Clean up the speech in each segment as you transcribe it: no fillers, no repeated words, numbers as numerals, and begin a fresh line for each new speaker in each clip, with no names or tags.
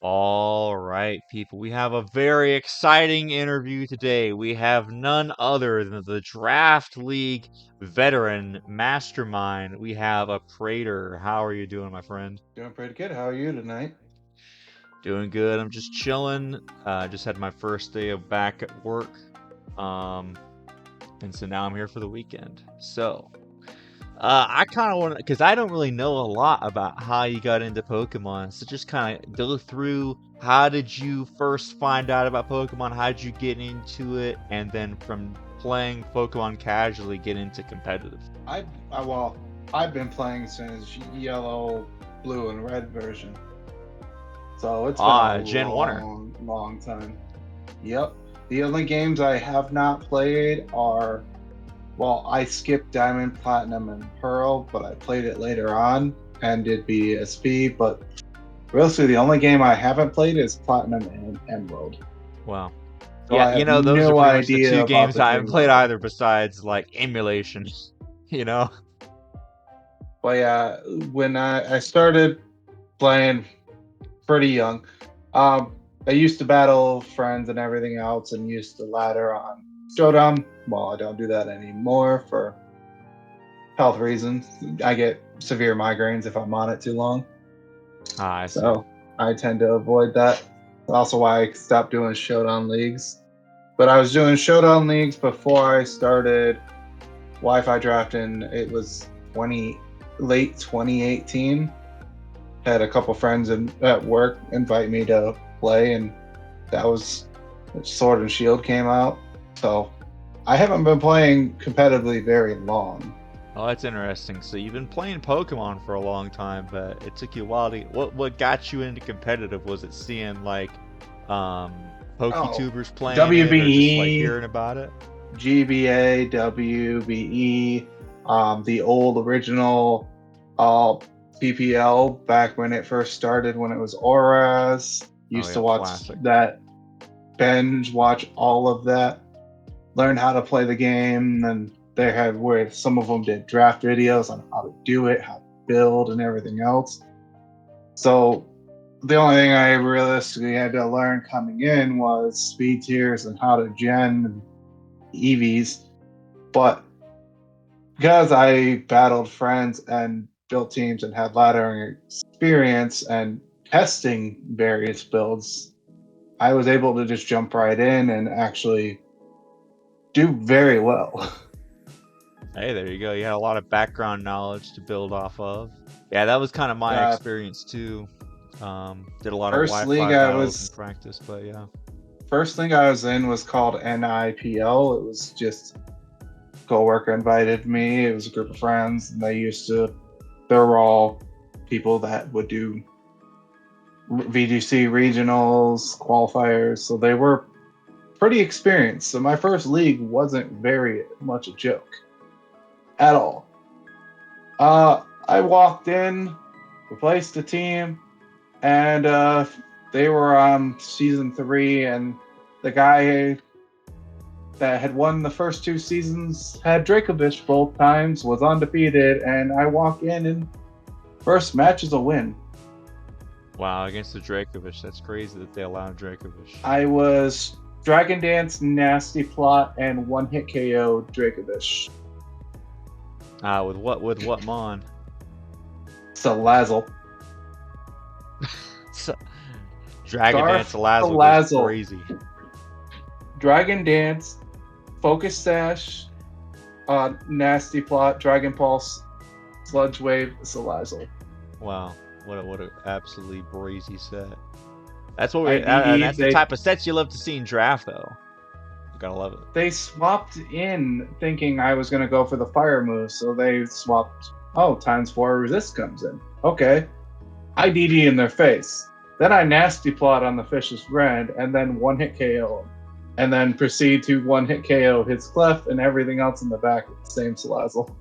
All right, people, we have a very exciting interview today. We have none other than the Draft League veteran mastermind. We have Aprater. How are you doing, my friend?
Doing pretty good. How are you tonight?
Doing good. I'm just chilling. Just had my first day of back at work. Um, and so now I'm here for the weekend. I kind of want to, because I don't really know a lot about how you got into Pokemon. So just kind of go through how did you first find out about Pokemon? How did you get into it? And then from playing Pokemon casually, get into competitive.
Well, I've been playing since yellow, blue, and red version, so it's been a
Gen 1er.
long time. Yep. The only games I have not played are, well, I skipped Diamond, Platinum, and Pearl, but I played it later on and did BSP. But really, the only game I haven't played is Platinum and Emerald.
Well,
So I
yeah,
have
those are
no
pretty much the
idea
two
about
games
the
I haven't
game
played
world.
either besides like emulation, you know?
But yeah, when I started playing pretty young. I used to battle friends and everything else, and used to ladder on Showdown. Well, I don't do that anymore for health reasons. I get severe migraines if I'm on it too long,
Ah, I see.
so I tend to avoid that. Also, why I stopped doing Showdown leagues. But I was doing Showdown leagues before I started Wi-Fi drafting. It was 20 late 2018. Had a couple friends at work invite me to play, and that was Sword and Shield came out. So I haven't been playing competitively very long.
Oh, that's interesting. So you've been playing Pokemon for a long time, but it took you a while to what got you into competitive? Was it seeing like
Oh,
PokeTubers playing it or just like
WBE,
hearing about it?
GBA, WBE, the old original uh, PPL back when it first started, when it was Auras.
Oh
Used to
yeah,
watch
classic.
that, binge watch all of that, learn how to play the game. And they had where some of them did draft videos on how to do it, how to build, and everything else. So the only thing I realistically had to learn coming in was speed tiers and how to gen and EVs. But because I battled friends and built teams and had laddering experience and testing various builds, I was able to just jump right in and actually do very well.
Hey, there you go. You had a lot of background knowledge to build off of. Yeah, that was kind of my
Uh,
experience too. Did a lot of
first league
Wi-Fi
I
battles and
was
practice, but yeah.
First thing I was in was called NIPL. It was just coworker invited me. It was a group of friends, and they were all people that would do VGC regionals, qualifiers, so they were pretty experienced. So my first league wasn't very much a joke at all. I walked in, replaced the team, and they were on season 3, and the guy that had won the first 2 seasons had Dracovish both times, was undefeated, and I walk in and first match is a win.
Wow, against the Dracovish. That's crazy that they allowed Dracovish.
I was Dragon Dance, Nasty Plot, and one hit KO Dracovish.
Ah, with what Mon?
Salazzle.
So, Dragon Dance
Garth
Salazzle goes
Salazzle.
crazy.
Dragon Dance, Focus Sash, Nasty Plot, Dragon Pulse, Sludge Wave, Salazzle.
Wow, what a absolutely brazy set. That's what we
I
and
DD'd.
that's the type of sets you love to see in draft, though. You gotta love it.
They swapped in thinking I was going to go for the fire move, so they swapped. Oh, times 4 resist comes in. Okay. I DD in their face. Then I nasty plot on the fish's friend, and then one hit KO him. And then proceed to one hit KO his clef and everything else in the back with the same Salazzle.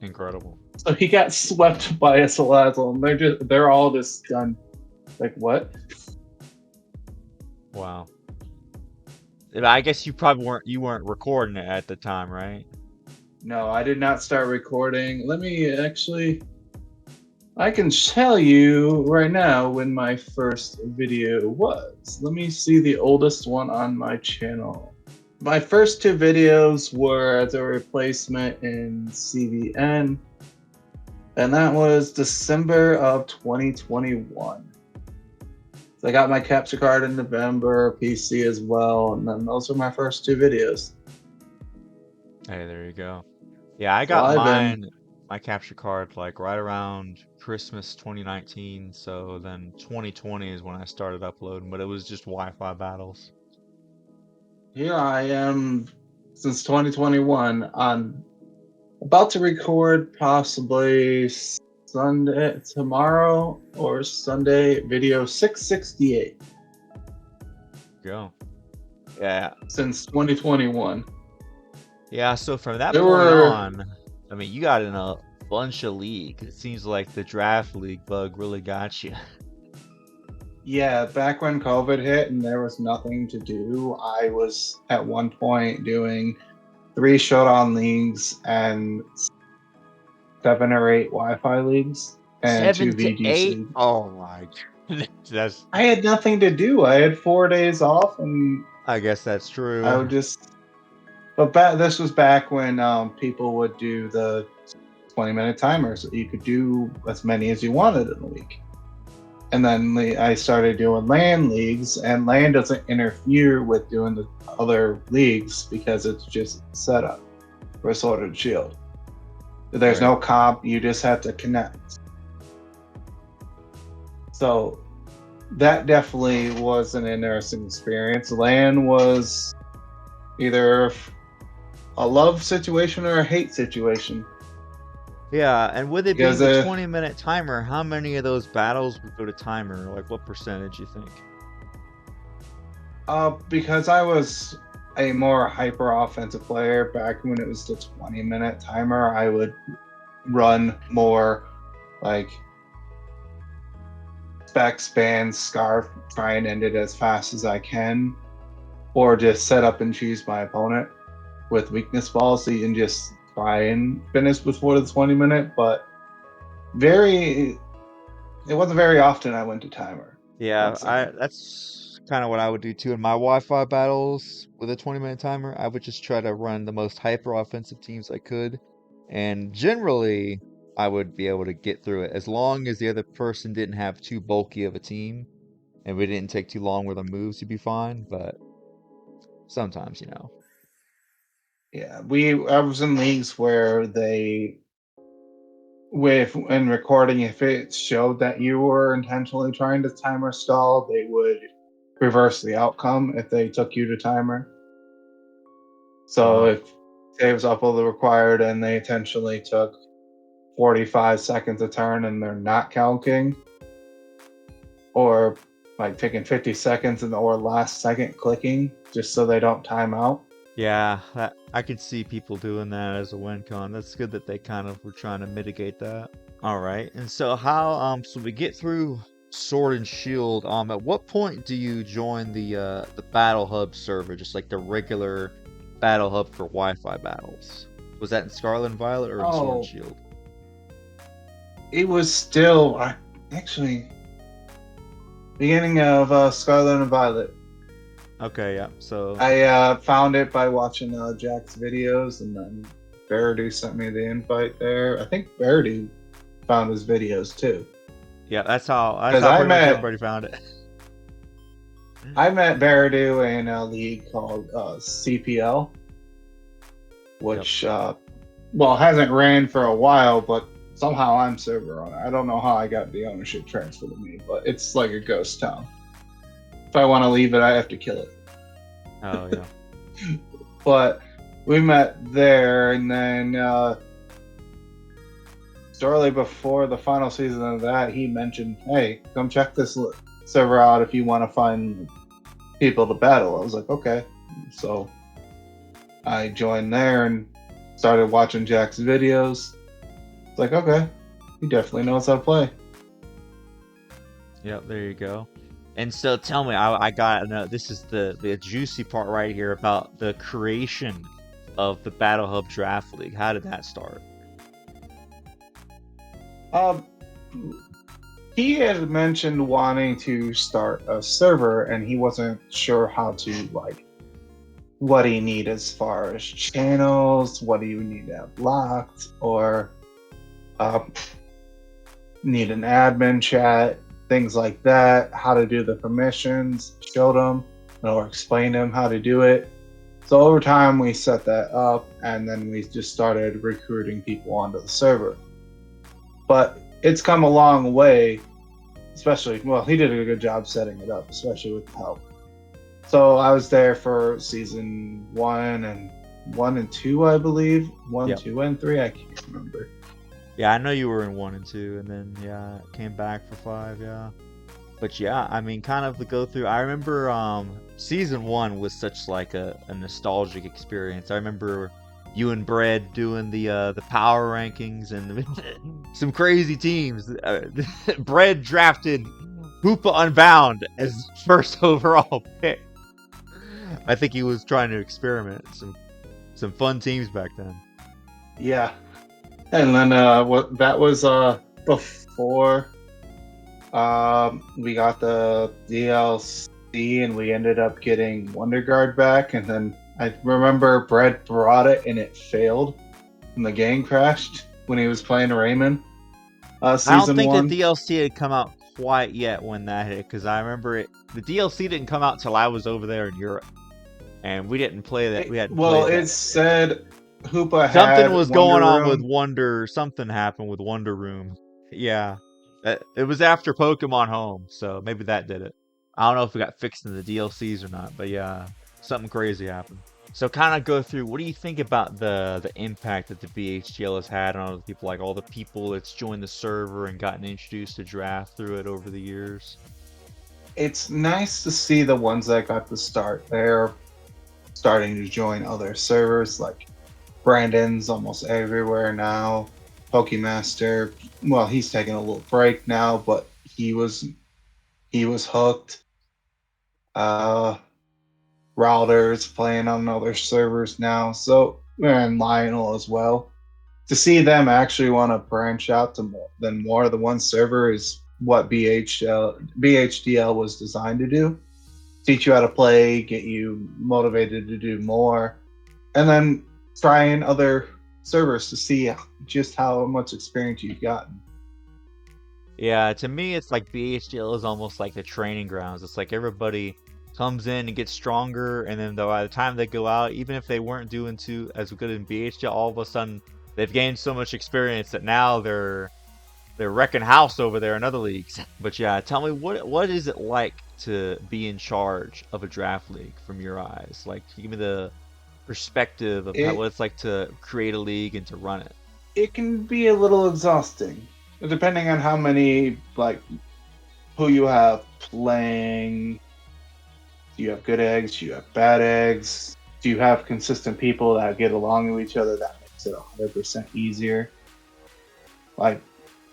Incredible.
So he got swept by a Salazzle, and they're all just stunned. Like, what?
Wow. I guess you weren't recording it at the time, right?
No, I did not start recording. Let me actually. I can tell you right now when my first video was. Let me see the oldest one on my channel. My first two videos were as a replacement in CVN, and that was December of 2021. So I got my capture card in November, PC as well, and then those were my first two videos.
Hey, there you go. Yeah, I
So
got
I've been,
my capture card like right around Christmas 2019. So then 2020 is when I started uploading, but it was just Wi-Fi battles.
here I am since 2021 on about to record possibly Sunday tomorrow or Sunday video 668
Go. Yeah.
since 2021.
Yeah, so from that
There
point
were,
on, I mean, you got in a bunch of leagues. It seems like the draft league bug really got you.
yeah, back when COVID hit and there was nothing to do, I was at one point doing 3 Showdown leagues and 7 or 8 Wi-Fi leagues and 2
Seven to
VGC
eight?
leagues.
Oh my goodness. That's,
I had nothing to do. I had 4 days off and
I guess that's
I
true.
would just. But this was back when people would do the 20-minute timers. You could do as many as you wanted in a week. And then I started doing LAN leagues, and LAN doesn't interfere with doing the other leagues because it's just set up for Sword and Shield. There's
Right.
no comp, you just have to connect. So that definitely was an interesting experience. LAN was either a love situation or a hate situation.
Yeah, and with it being
Because
the 20-minute timer, how many of those battles would go to timer? Like what percentage you think?
because I was a more hyper offensive player back when it was the 20-minute timer, I would run more like spec span scarf, try and end it as fast as I can, or just set up and choose my opponent with weakness balls so you can just try and finish before the 20-minute. But it wasn't very often I went to timer.
Yeah,
Let's say.
that's kind of what I would do too in my Wi-Fi battles with a 20-minute timer. I would just try to run the most hyper offensive teams I could, and generally I would be able to get through it as long as the other person didn't have too bulky of a team and we didn't take too long with our moves to be fine. But sometimes, you know.
Yeah, I was in leagues where they with in recording, if it showed that you were intentionally trying to timer stall, they would reverse the outcome if they took you to timer. So
Uh-huh.
if saves up all the required and they intentionally took 45 seconds a turn and they're not counting, or like taking 50 seconds and or last second clicking just so they don't time out.
Yeah, I could see people doing that as a win con. That's good that they kind of were trying to mitigate that. All right. And so so we get through Sword and Shield. At what point do you join the Battle Hub server, just like the regular Battle Hub for Wi-Fi battles? Was that in Scarlet and Violet or in Sword and
Oh,
Shield?
it was still actually beginning of Scarlet and Violet.
Okay, yeah. So
I found it by watching Jack's videos, and then Biradu sent me the invite there. I think Biradu found his videos too,
yeah, that's
because
how pretty much everybody found it.
I met Biradu in a league called CPL,
Yep.
which well hasn't ran for a while, but somehow I'm server on it. I don't know how I got the ownership transferred to me, but it's like a ghost town. If I want to leave it, I have to kill it.
Oh yeah.
But we met there, and then shortly before the final season of that, he mentioned, "Hey, come check this server out if you want to find people to battle." I was like, "Okay." So I joined there and started watching Jack's videos. It's like, okay, he definitely knows how to play.
Yep, there you go. And so tell me, I got to know, this is the juicy part right here about the creation of the Battle Hub Draft League. How did that start?
Um, he had mentioned wanting to start a server, and he wasn't sure how to like what he need as far as channels, what do you need to have locked, or uh, need an admin chat, things like that, how to do the permissions, showed him or explained him how to do it. So over time we set that up, and then we just started recruiting people onto the server. But it's come a long way, especially, well, he did a good job setting it up, especially with the help. So I was there for season 1 and 2, I believe. One,
Yep.
2, and 3, I can't remember.
Yeah, I know you were in 1 and 2, and then yeah, came back for 5. Yeah. But yeah, I mean, kind of the go through. I remember season 1 was such like a nostalgic experience. I remember you and Bread doing the power rankings and some crazy teams. Bread drafted Hoopa Unbound as first overall pick. I think he was trying to experiment some fun teams back then.
Yeah. And then what that was before we got the DLC, and we ended up getting Wonder Guard back, and then I remember Brett brought it and it failed and the game crashed when he was playing Raymond.
I don't
Season
think the
1.
DLC had come out quite yet when that hit, because I remember the DLC didn't come out till I was over there in Europe, and we didn't play that. We hadn't
Well,
played
it
that.
said Hoopa
Something
had
was
Wonder
going on with
Room.
Wonder. Something happened with Wonder Room. Yeah, it was after Pokemon Home, so maybe that did it. I don't know if it got fixed in the DLCs or not, but yeah, something crazy happened. So kind of go through, what do you think about the impact that the BHDL has had on other people, like all the people that's joined the server and gotten introduced to draft through it over the years?
It's nice to see the ones that got the start. They're starting to join other servers, like Brandon's almost everywhere now. Pokemaster, well, he's taking a little break now, but he was hooked. Uh, Router's playing on other servers now, so and Lionel as well. To see them actually want to branch out to more than more of the one server is what BHDL was designed to do. Teach you how to play, get you motivated to do more, and then trying other servers to see just how much experience you've gotten.
Yeah, to me, it's like BHDL is almost like the training grounds. It's like everybody comes in and gets stronger, and then by the time they go out, even if they weren't doing too as good in BHDL, all of a sudden they've gained so much experience that now they're wrecking house over there in other leagues. But yeah, tell me, what is it like to be in charge of a draft league from your eyes? Like, give me the perspective of what
It
it's like to create a league and to run it.
it can be a little exhausting, depending on how many like who you have playing. Do you have good eggs? Do you have bad eggs? Do you have consistent people that get along with each other? That makes it 100% easier. Like,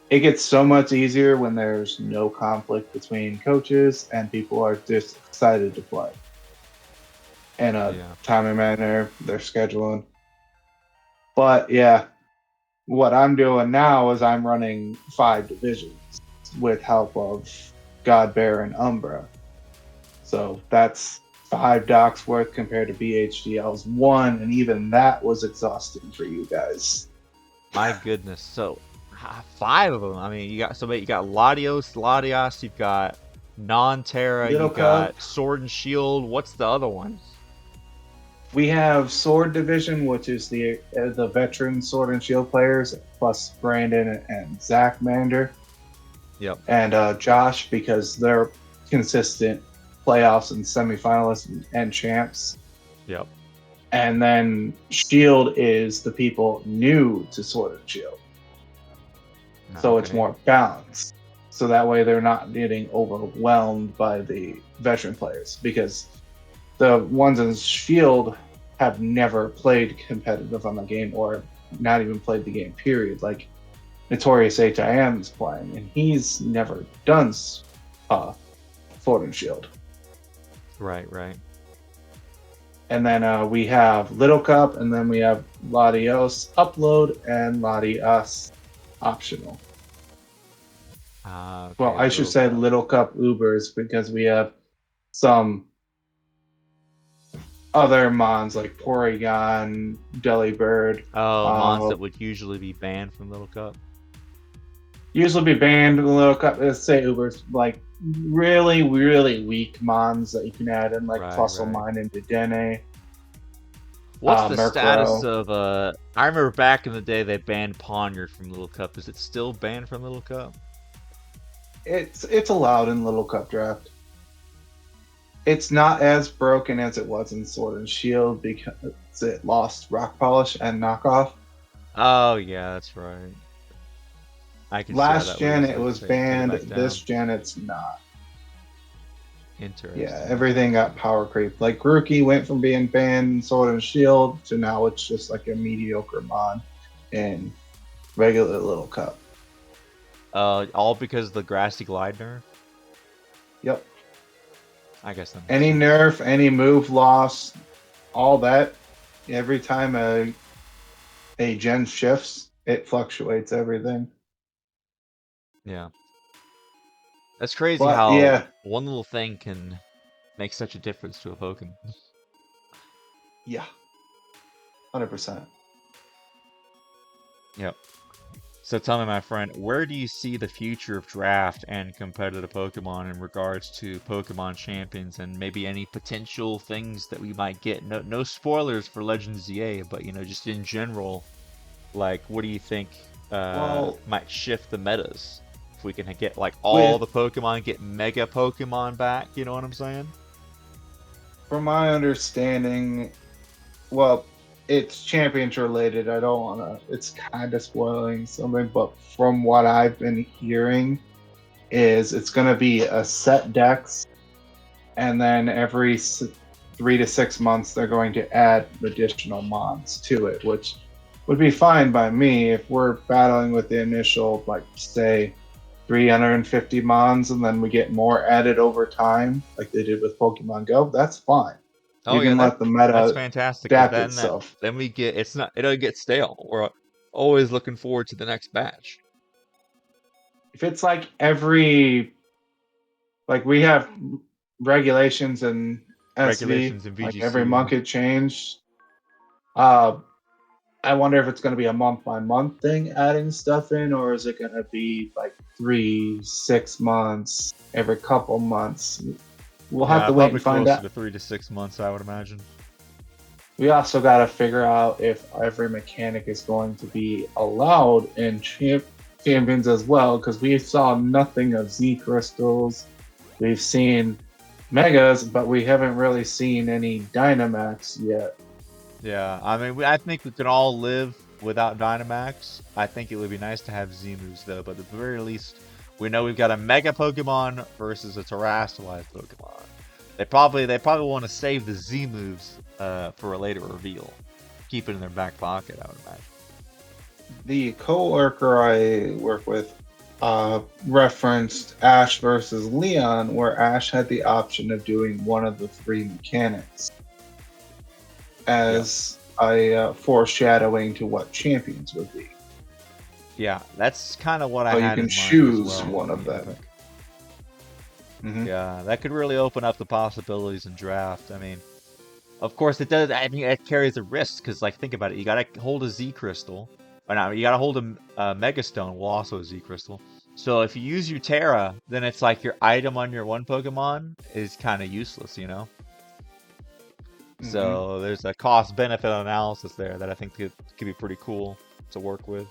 it gets so much easier when there's no conflict between coaches and people are just excited to play in a
Yeah.
timely manner, they're scheduling. But yeah, what I'm doing now is I'm running 5 divisions with help of Godbear and Umbra. So that's 5 docs worth compared to BHDL's 1, and even that was exhausting for you guys.
My goodness. So 5 of them. I mean, you got Latios, you've got Non-Terra,
Little
you've
Cub,
got Sword and Shield. What's the other one?
we have Sword Division, which is the veteran Sword and Shield players, plus Brandon and Zach Mander,
Yep.
and Josh, because they're consistent playoffs and semifinalists and champs.
Yep.
And then Shield is the people new to Sword and Shield. So it's
Okay.
more balanced. So that way they're not getting overwhelmed by the veteran players, because the ones in Shield have never played competitive on the game, or not even played the game, period. Like Notorious HIM is playing, and he's never done Sword and Shield.
Right, right.
And then we have Little Cup, and then we have Latios Upload and Latias Optional. Well,
Okay,
I should
Little
say
Cup.
Little Cup Ubers because we have some other mons like Porygon, Delibird,
Oh, mons
uh,
that would usually be banned from Little Cup.
usually be banned in the Little Cup. Let's say Ubers, like really, really weak mons that you can add in, like
Right, right.
Fossilmine and Dedenne,
What's the status
Murkrow.
of I remember back in the day they banned Ponder from Little Cup. Is it still banned from Little Cup?
It's allowed in Little Cup Draft. It's not as broken as it was in Sword and Shield because it lost Rock Polish and Knockoff.
Oh yeah, that's right. I can see how
Last
that would
gen it
easily
was
take it
banned.
back
This
down.
gen it's not. Yeah,
Interesting.
everything got power creep. Like Grookey went from being banned in Sword and Shield to now it's just like a mediocre mod in regular Little Cup.
All because of the grassy glide nerf?
Yep.
I guess that makes
Any
sense.
nerf, any move loss, all that. Every time a gen shifts, it fluctuates everything.
Yeah. That's crazy
But
how
yeah,
one little thing can make such a difference to a Pokemon.
yeah, 100%.
Yep. So tell me, my friend, where do you see the future of draft and competitive Pokemon in regards to Pokemon champions and maybe any potential things that we might get? No, no spoilers for Legends ZA, but just in general, like, what do you think
Well,
might shift the metas? If we can get like all
with
the Pokemon, get Mega Pokemon back, you know what I'm saying?
from my understanding, well, it's champions related. I don't want to. It's kind of spoiling something, but from what I've been hearing, is it's going to be a set dex, and then every 3 to 6 months they're going to add additional mons to it, which would be fine by me if we're battling with the initial, like say, 350 mons, and then we get more added over time, like they did with Pokemon Go. That's fine.
Oh
You
yeah,
can let the
that's
meta
fantastic because
adapt
then that
itself.
then we get it don't get stale. We're always looking forward to the next batch.
If it's like like we have regulations and SV,
Regulations in
like every
VGC, yeah.
month it changed. Uh, I wonder if it's going to be a month by month thing, adding stuff in, or is it going to be like 3, 6 months, every couple months? We'll have
Yeah,
to wait
probably
and find
closer
out.
to 3 to 6 months, I would imagine.
We also got to figure out if every mechanic is going to be allowed in champions as well, because we saw nothing of Z crystals. We've seen megas, but we haven't really seen any Dynamax yet.
Yeah, I mean, I think we can all live without Dynamax. I think it would be nice to have Z moves though, but at the very least, we know we've got a Mega Pokemon versus a Terrestrialized Pokemon. They probably want to save the Z moves for a later reveal. Keep it in their back pocket, I would imagine.
The co-worker I work with referenced Ash versus Leon, where Ash had the option of doing one of the three mechanics
Yeah.
as a foreshadowing to what champions would be.
Yeah, that's kind of what I
So you
had
can
in mind as
choose
well
one
with
of
the
them.
Epic.
Hmm.
Yeah, that could really open up the possibilities in draft. I mean, of course it does. I mean, it carries a risk because, like, think about it. You gotta hold a Z crystal, or not? You gotta hold a Mega Stone, well, also a Z crystal. So if you use your Terra, then it's like your item on your one Pokemon is kind of useless, you know.
Hmm.
So there's a cost benefit analysis there that I think could be pretty cool to work with.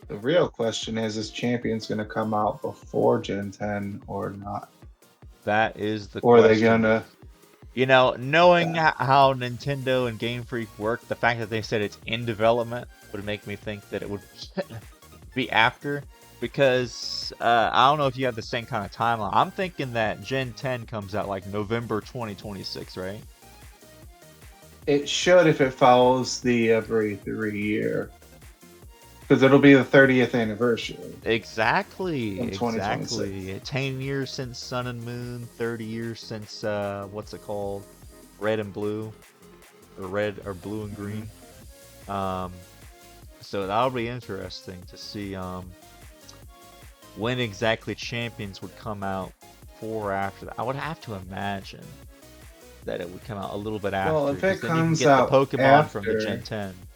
The real question is champions going to come out before Gen 10 or not?
That is the
Or are they
question.
going to?
Knowing
Yeah.
how Nintendo and Game Freak work, the fact that they said it's in development would make me think that it would be after. Because I don't know if you have the same kind of timeline. I'm thinking that Gen 10 comes out like November 2026, right?
It should if it follows the every 3 year, because it'll be the 30th anniversary
Exactly,
in 2026.
exactly. 10 years since Sun and Moon, 30 years since what's it called? Red and Blue, or Red or Blue and
Hmm.
Green. Um, so that'll be interesting to see when exactly champions would come out for or after that. I would have to imagine that it would come out a little bit
Well,
after,
if
because
it
then you can
comes
get the
out
Pokemon from the
after,
Gen 10.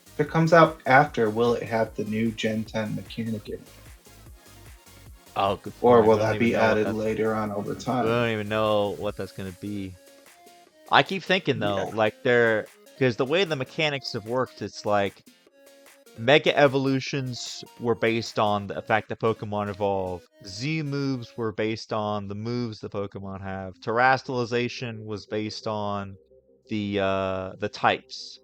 if it comes out after, will it have the new Gen 10 mechanic in it?
Oh, good
Or
point.
will
We don't
that
even
be
know what
added
that's.
later on over
We
time?
don't even know what that's gonna be. I keep thinking though,
Yeah.
like because the way the mechanics have worked, it's like Mega Evolutions were based on the fact that Pokemon evolve. Z moves were based on the moves the Pokemon have. Terastallization was based on the types.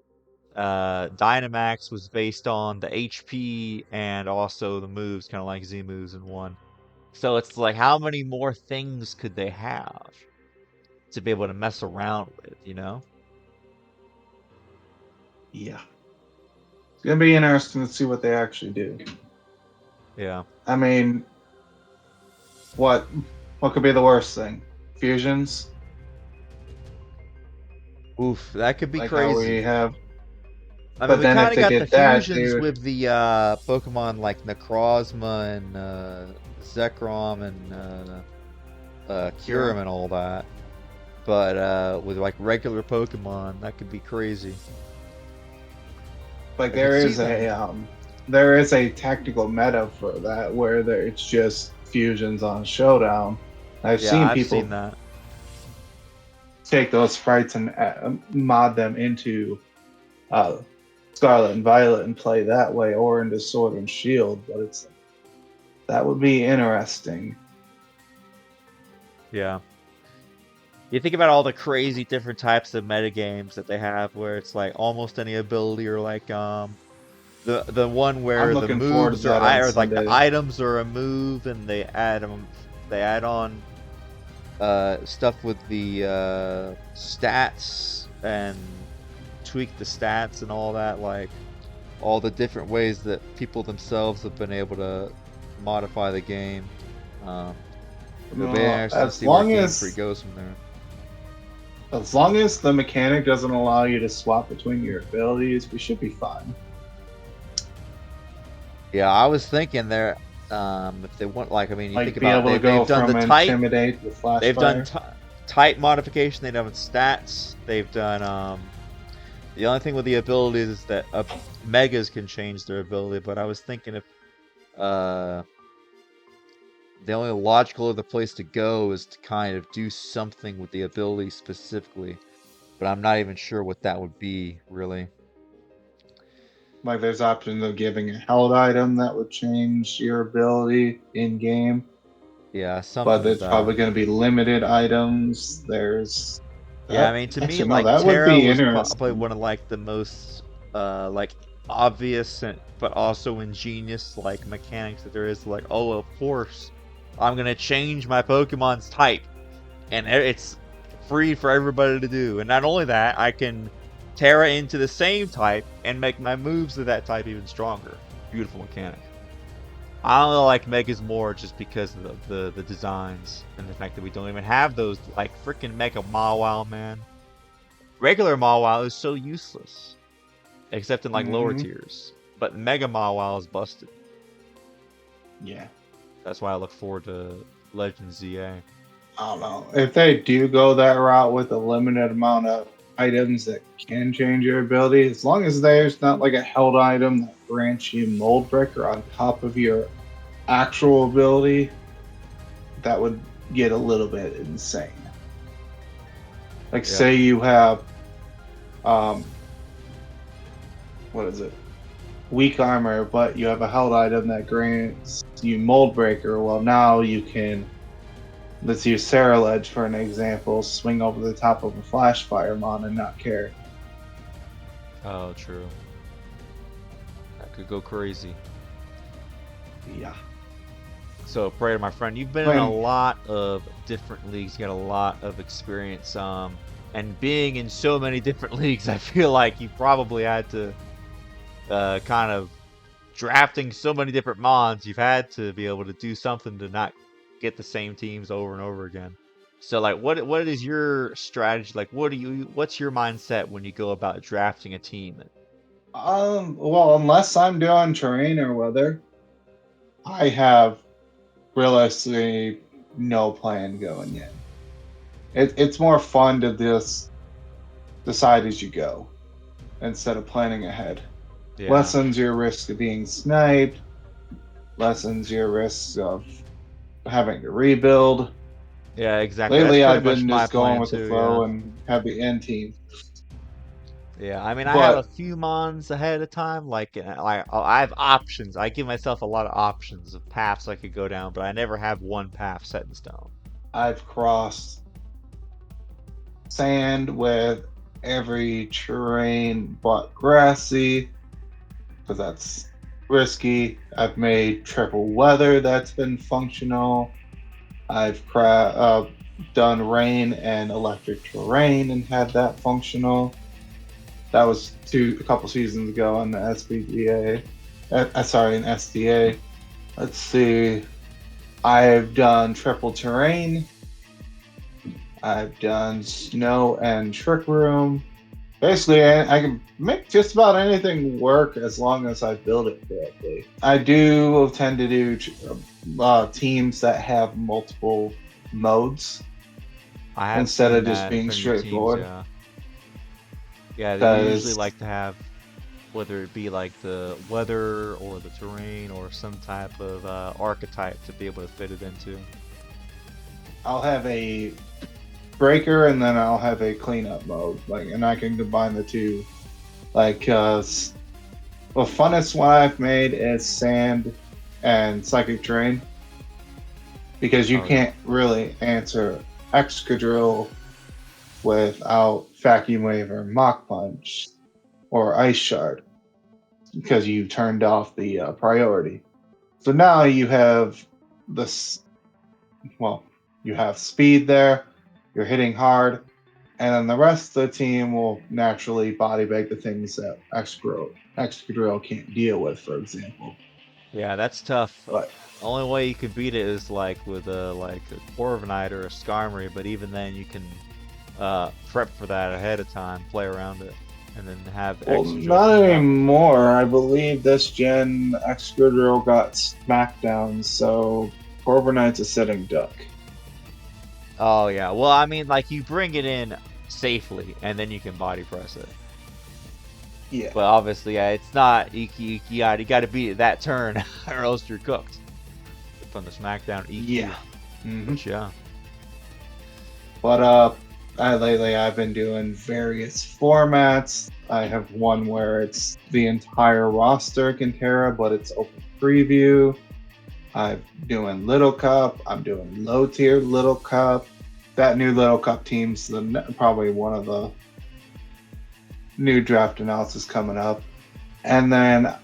Dynamax was based on the HP and also the moves, kind of like Z moves in one. So it's like, how many more things could they have to be able to mess around with, you know?
Yeah. It's gonna be interesting to see what they actually do.
Yeah.
I mean, what what could be the worst thing? Fusions?
Oof, that could be
Like how we
crazy.
have,
I mean,
but
we
then
kind
if
of
they
got the
did that,
fusions
dude,
with the Pokemon like Necrozma and Zekrom and
yeah.
Kyurem and all that. But with like regular Pokemon, that could be crazy.
Like
I could see them.
there is a tactical meta for that where it's just fusions on Showdown. I've
Yeah,
seen
I've seen
people
that.
take those sprites and mod them into uh, Scarlet and Violet and play that way, or into Sword and Shield. But that would be interesting.
Yeah. You think about all the crazy different types of metagames that they have where it's like almost any ability, or like the one
I'm
where the
looking forward to
moves are
that on
or like the
Sunday.
items are a move, and they add on stuff with the stats and tweak the stats and all that, like all the different ways that people themselves have been able to modify the game. Um, it'll be
Well,
interesting to see where Game Freak goes from there.
as long as the mechanic doesn't allow you to swap between your abilities, we should be fine.
Yeah, I was thinking there, if they want, like, I mean, you think
Like be
about
able to
they've
go
done the
from
type,
intimidate to flash
they've done
fire.
type modification, they've done stats, they've done the only thing with the abilities is that megas can change their ability, but I was thinking if uh the only logical other place to go is to kind of do something with the ability specifically, but I'm not even sure what that would be really.
Like there's options of giving a held item that would change your ability in game,
Yeah,
but
something with
it's
that.
probably going to be limited items. There's
Yeah, I
that.
mean, to me,
Actually, no,
like
that would
Terra
be
was probably
interesting.
one of like the most like obvious and but also ingenious like mechanics that there is. Like, oh, of course, I'm gonna change my Pokemon's type, and it's free for everybody to do. And not only that, I can Terra into the same type and make my moves of that type even stronger. Beautiful mechanic. I only like Megas more just because of the designs and the fact that we don't even have those, like freaking Mega Mawile, man. Regular Mawile is so useless, except in like lower
Hmm.
tiers. But Mega Mawile is busted.
Yeah,
That's why I look forward to Legend ZA.
I don't know if they do go that route with a limited amount of items that can change your ability. As long as there's not like a held item that grants you Mold Breaker on top of your actual ability, that would get a little bit insane. Like
Yeah.
say you have um what is it? Weak armor, but you have a held item that grants you Mold Breaker. Well, now you can, let's use Sarah Ledge for an example, swing over the top of a Flash Fire Mon and not care.
Oh, true. That could go crazy.
Yeah.
So, Prater, my friend, you've been in a
When
lot of different leagues. You got a lot of experience. And being in so many different leagues, I feel like you probably had to kind of drafting so many different mons. You've had to be able to do something to not get the same teams over and over again. So, like, what is your strategy? Like, what's your mindset when you go about drafting a team?
well, unless I'm doing terrain or weather, I have realistically no plan going in. It's more fun to just decide as you go instead of planning ahead.
Yeah.
Lessens your risk of being sniped, lessens your risk of having to rebuild.
Yeah, exactly. That's
Lately,
pretty
I've
much
been
my
just going
plan
with the
too, yeah.
flow and have the end team.
Yeah, I mean, I have a
But
few mons ahead of time. I have options. I give myself a lot of options of paths I could go down, but I never have one path set in stone.
I've crossed sand with every terrain but grassy, because that's risky. I've made triple weather that's been functional. I've done rain and electric terrain and had that functional. That was a couple seasons ago in the SBDA. Sorry, in SDA. Let's see. I've done triple terrain. I've done snow and trick room. Basically, I can make just about anything work as long as I build it correctly. I do tend to do teams that have multiple modes
I have
instead
seen
of just
that
being
from your teams,
straightforward.
yeah. Yeah, they usually
Because
like to have, whether it be like the weather or the terrain or some type of archetype to be able to fit it into.
I'll have a breaker and then I'll have a cleanup mode, and I can combine the two. The funnest one I've made is sand and psychic terrain because you
Oh yeah.
can't really answer Excadrill without vacuum wave or mock punch or ice shard because you turned off the priority. So now you have this. Well, you have speed there. You're hitting hard, and then the rest of the team will naturally body bag the things that Excadrill can't deal with, for example.
Yeah, that's tough.
But
Only way you can beat it is like with a Corviknight or a Skarmory, but even then you can prep for that ahead of time, play around it, and then have
well,
Excadrill
not
come out.
anymore. I believe this gen Excadrill got smackdown, so Corviknight's a sitting duck.
Oh yeah. Well, I mean, like you bring it in safely, and then you can body press it.
Yeah.
But obviously, yeah, it's not. You got to beat it that turn, or else you're cooked from the SmackDown
Yeah.
EQ.
hmm
But yeah.
But lately I've been doing various formats. I have one where it's the entire roster can Terra, but it's open preview. I'm doing Little Cup. I'm doing low tier Little Cup. That new Little Cup team's probably one of the new draft analysis coming up. And then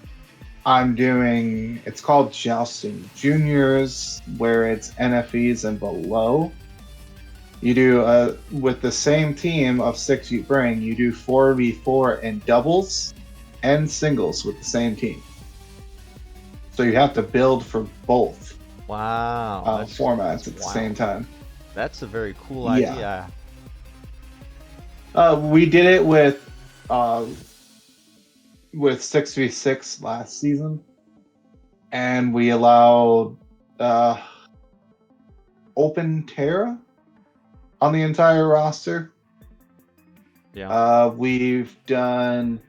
I'm doing, it's called Jousting Juniors, where it's NFEs and below. You do, with the same team of six you bring, you do 4v4 in doubles and singles with the same team. So you have to build for both
Wow,
formats
that's
at the same
wild.
time.
That's a very cool
Yeah.
idea.
We did it uh, with 6v6 last season, and we allowed uh, open Terra on the entire roster.
Yeah.
We've done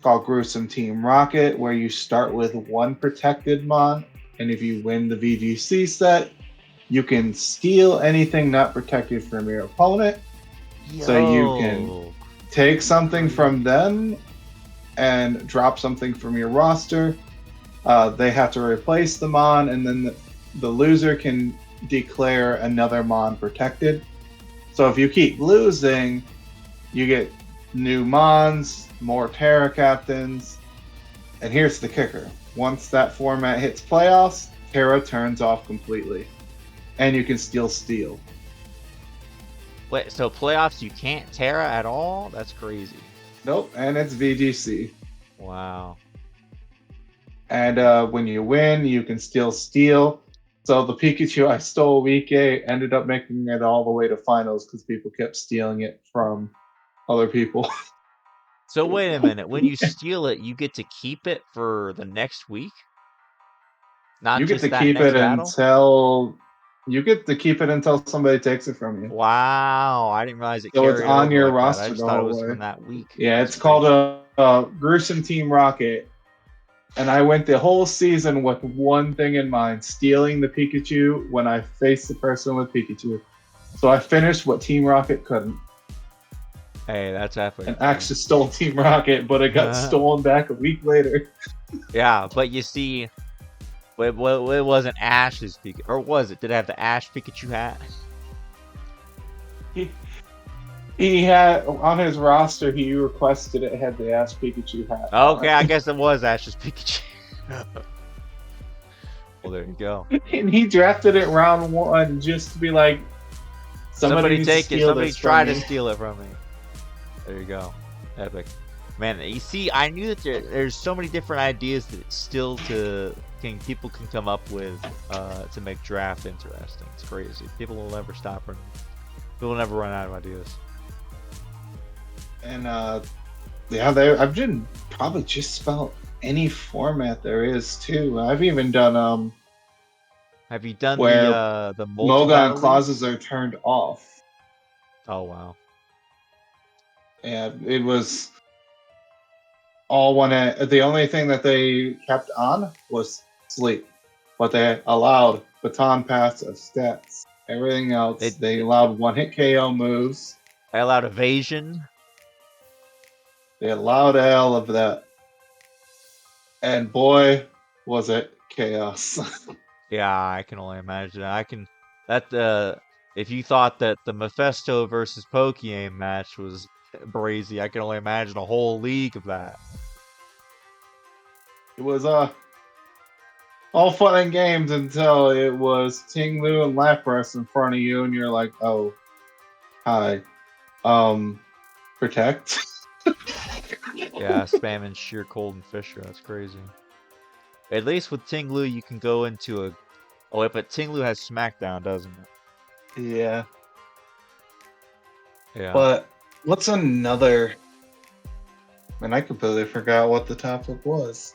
called Gruesome Team Rocket, where you start with one protected mon, and if you win the VGC set, you can steal anything not protected from your opponent. So you can
Yo,
take something from
crazy.
them and drop something from your roster. They have to replace the mon, and then the loser can declare another mon protected. So if you keep losing, you get new mons, more Terra captains, and here's the kicker. Once that format hits playoffs, Terra turns off completely, and you can still steal.
Wait, so playoffs you can't Terra at all? That's crazy.
Nope, and it's VGC.
Wow.
And when you win, you can still steal. So the Pikachu I stole week 8 ended up making it all the way to finals because people kept stealing it from other people.
So wait a minute. When you steal it, you get to keep it for the next week? Not
You get
just
to
that
keep
next
it
battle?
until somebody takes it from you.
Wow, I didn't realize it
So it's
carried
on
over
your
like that. I
roster
just
the
thought it
whole
was
way.
from that week.
Yeah,
That's
it's called
crazy.
a Gruesome Team Rocket. And I went the whole season with one thing in mind, stealing the Pikachu when I faced the person with Pikachu. So I finished what Team Rocket couldn't.
Hey, that's epic,
And
man.
actually stole Team Rocket, but it got stolen back a week later.
Yeah, but you see, it wasn't Ash's Pikachu, or was it? Did it have the Ash Pikachu hat?
He, he had on his roster. He requested it had the Ash Pikachu hat.
Okay, I guess it was Ash's Pikachu. Well, there you go.
And he drafted it round one just to be like, somebody needs to
take it.
steal
Somebody
this
try
from
to
me.
steal it from me. There you go. Epic. Man, you see, I knew that there's so many different ideas that still people can come up with to make draft interesting. It's crazy. People will never stop running. People will never run out of ideas.
And yeah, I've done probably just about any format there is too. I've even done
Have you done
where
the
Mogon
multi-battle
clauses
leagues?
are turned off.
Oh wow.
And it was all one. The only thing that they kept on was sleep, but they allowed baton pass of stats. Everything else, they allowed one hit KO moves.
I allowed evasion.
They allowed all of that, and boy, was it chaos.
Yeah, I can only imagine. I can that if you thought that the Mephisto versus Pokemon match was brazy, I can only imagine a whole league of that.
It was all fun and games until it was Ting Lu and Lapras in front of you, and you're like, oh, hi, protect.
Yeah, spamming sheer cold and Fisher, that's crazy. At least with Tinglu you can go into a oh wait, but Tinglu has SmackDown, doesn't it?
Yeah.
Yeah.
But what's another? Man, I completely forgot what the topic was.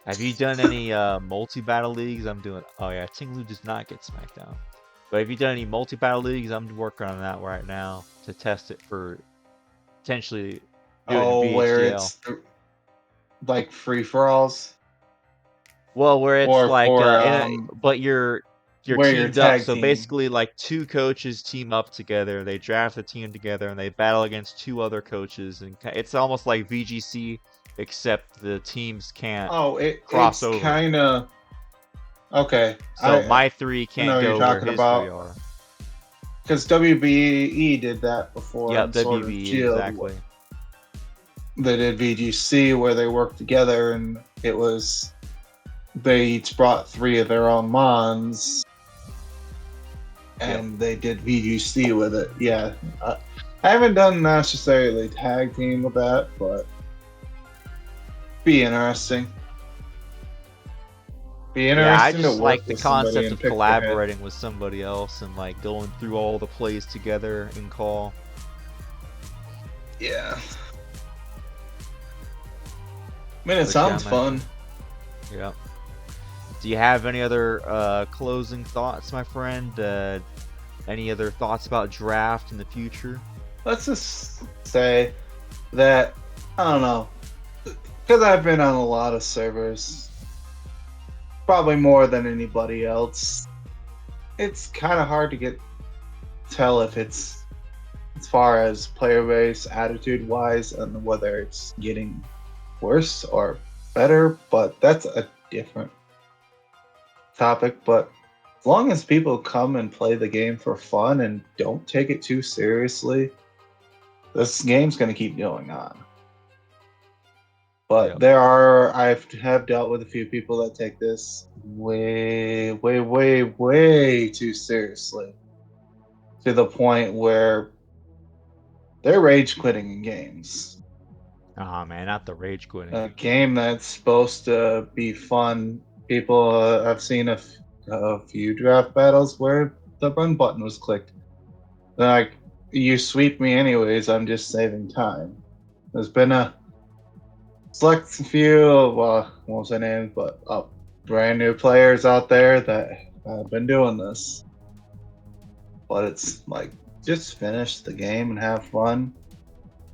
Have you done any multi-battle leagues? I'm doing oh yeah, Tinglu does not get SmackDown. But have you done any multi-battle leagues? I'm working on that right now to test it for potentially doing a
Where
BHDL.
it's like free for alls,
Well, where it's
or
like
for
but you're
where you're
teamed up.
tag
So
team.
basically, like two coaches team up together. They draft a team together and they battle against two other coaches, and it's almost like VGC, except the teams can't cross
It's
over.
kind of okay.
So my three
I know
can't
what you're
go where
talking
his three
about.
are.
Because WBE did that before.
Yep,
And Sword of
WBE
Shield.
exactly.
They did VGC where they worked together, and it was they each brought 3 of their own mons, and they did VGC with it. Yeah, I haven't done necessarily tag team with that, but be interesting. Be interesting
Yeah, I
to
just
work
like the
with somebody
concept
and
of
pick their head.
collaborating with somebody else and like going through all the plays together in call.
Yeah. I mean, it sounds fun.
Yeah. Do you have any other closing thoughts, my friend? Any other thoughts about draft in the future?
Let's just say that, I don't know, because I've been on a lot of servers, probably more than anybody else, it's kind of hard to tell if it's, as far as player base, attitude wise, and whether it's getting worse or better, but that's a different topic. But as long as people come and play the game for fun and don't take it too seriously, this game's going to keep going on. But I have dealt with a few people that take this way, way, way, way too seriously, to the point where they're rage quitting in games.
Oh man, not the rage quitting.
A game that's supposed to be fun. People, I've seen a few draft battles where the run button was clicked. They're like, you sweep me anyways, I'm just saving time. There's been a select few, well, I won't say names, but brand new players out there that have been doing this, but it's like just finish the game and have fun.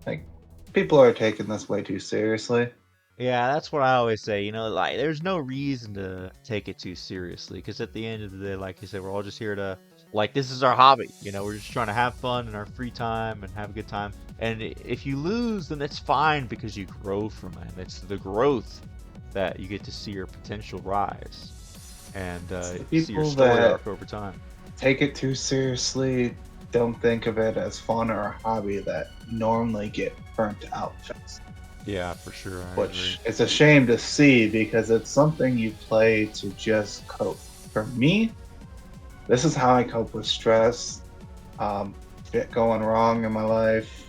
Like people are taking this way too seriously.
Yeah, that's what I always say. Like there's no reason to take it too seriously because at the end of the day, like you said, we're all just here to like this is our hobby. We're just trying to have fun in our free time and have a good time. And if you lose, then it's fine because you grow from it. It's the growth that you get to see your potential rise and
It's the
see your
people
story
that
arc over time.
take it too seriously, don't think of it as fun or a hobby that normally get burnt out fast.
Yeah, for sure. I agree.
Which it's a shame to see because it's something you play to just cope. For me, this is how I cope with stress, shit going wrong in my life.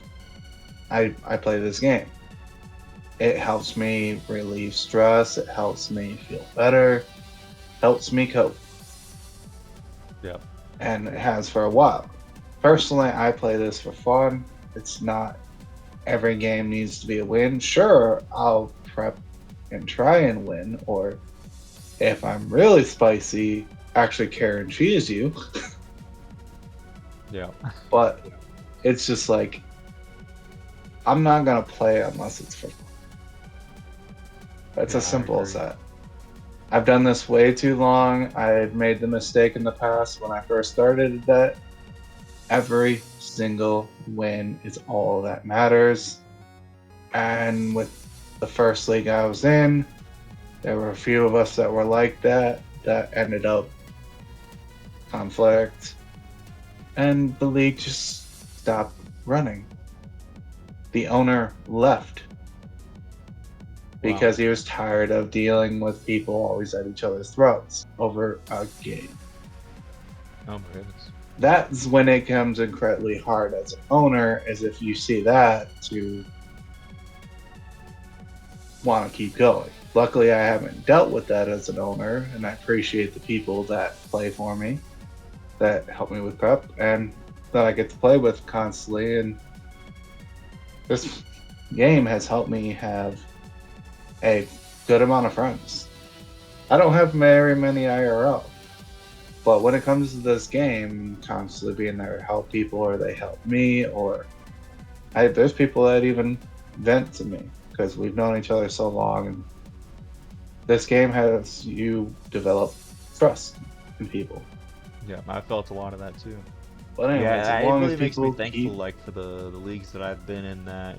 I play this game. It helps me relieve stress. It helps me feel better. Helps me cope,
Yep.
and it has for a while. Personally, I play this for fun. It's not every game needs to be a win. Sure, I'll prep and try and win, or if I'm really spicy, actually care and cheese you.
Yeah.
But it's just like I'm not gonna play unless it's for fun. It's
Yeah,
as
I
simple as
agree.
that. I've done this way too long. I had made the mistake in the past when I first started that every single win is all that matters. And with the first league I was in, there were a few of us that were like that ended up conflict, and the league just stopped running. The owner left
Wow.
because he was tired of dealing with people always at each other's throats over a game.
Oh my goodness.
That's when it comes incredibly hard as an owner, is if you see that to want to keep going. Luckily, I haven't dealt with that as an owner, and I appreciate the people that play for me, that help me with prep, and that I get to play with constantly. And this game has helped me have a good amount of friends. I don't have very many IRL, but when it comes to this game, constantly being there to help people, or they help me, or there's people that even vent to me because we've known each other so long, and this game has you develop trust in people.
Yeah, I felt a lot of that too.
But anyways, as
Yeah, it
long as
really makes me
people
thankful,
keep
like for the leagues that I've been in. That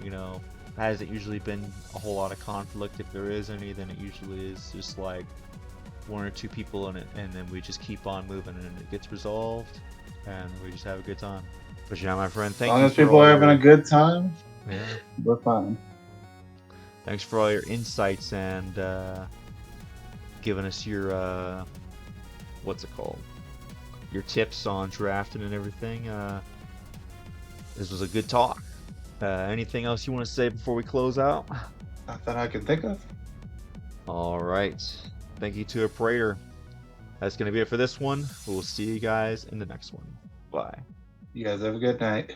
hasn't usually been a whole lot of conflict. If there is any, then it usually is just like one or two people in it, and then we just keep on moving, and it gets resolved, and we just have a good time. But yeah, my friend,
as
thank
long
you
as
for
people
all
are having a
your
good time,
yeah,
we're fine.
thanks for all your insights and giving us your what's it called? Your tips on drafting and everything. This was a good talk. Anything else you want to say before we close out?
Not that I can think of.
All right. Thank you to Aprater. That's going to be it for this one. We'll see you guys in the next one. Bye.
You guys have a good night.